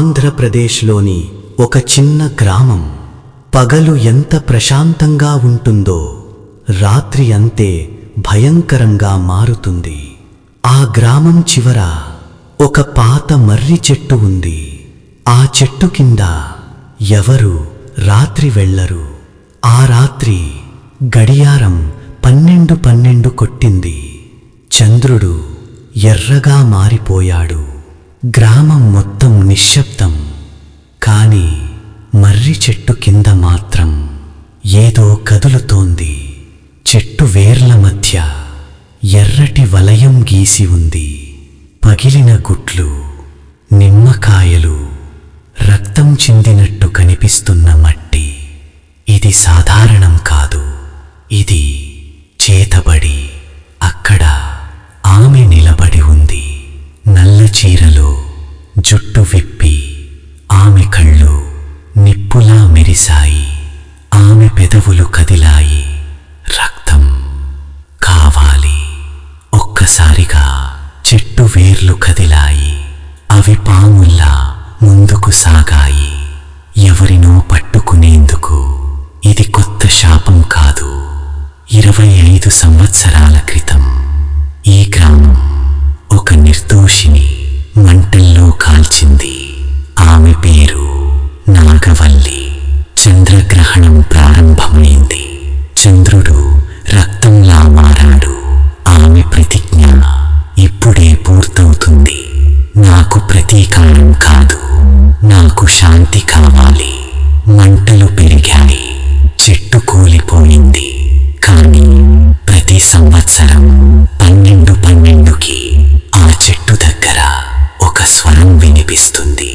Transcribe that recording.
ఆంధ్రప్రదేశ్లోని ఒక చిన్న గ్రామం. పగలు ఎంత ప్రశాంతంగా ఉంటుందో రాత్రి అంతే భయంకరంగా మారుతుంది. ఆ గ్రామం చివర ఒక పాత మర్రి చెట్టు ఉంది. ఆ చెట్టు కింద ఎవరు రాత్రి వెళ్ళరు. ఆ రాత్రి గడియారం 12 కొట్టింది. చంద్రుడు ఎర్రగా మారిపోయాడు. గ్రామం మొత్తం నిశ్శబ్దం. కాని మర్రి చెట్టు కింద మాత్రం ఏదో కదులుతోంది. చెట్టు వేర్ల మధ్య ఎర్రటి వలయం గీసి ఉంది. పగిలిన గుట్లు, నిమ్మకాయలు, రక్తం చిందినట్టు కనిపిస్తున్న మట్టి. ఇది సాధారణం కాదు, ఇది చేతబడి. అక్కడ ఆమె నిలబడి ఉంది. నల్ల చీరలో జుట్టు విప్పి ఆమె కళ్ళు నిప్పులా మెరిశాయి. ఆమె పెదవులు కదిలాయి. రక్తం కావాలి. ఒక్కసారిగా చెట్టు వేర్లు కదిలాయి. అవి పాముల్లా ముందుకు సాగాయి, ఎవరినో పట్టుకునేందుకు. ఇది కొత్త శాపం కాదు. 25 సంవత్సరాల క్రితం ఈ గ్రామం ఒక నిర్దోషిని మంటల్లో కాల్చింది. ఆమె పేరు నాగవల్లి. చంద్రగ్రహణం ప్రారంభమైంది. చంద్రుడు రక్తంలా మారాడు. ఆమె ప్రతిజ్ఞ ఇప్పుడే పూర్తవుతుంది. నాకు ప్రతీకారం కాదు, నాకు శాంతి కావాలి. మంటలు పెరిగాయి. చెట్టు కూలిపోయింది. కానీ ప్రతి సంవత్సరం 12కి ఆ చెట్టు దగ్గర ఒక స్వరం వినిపిస్తుంది.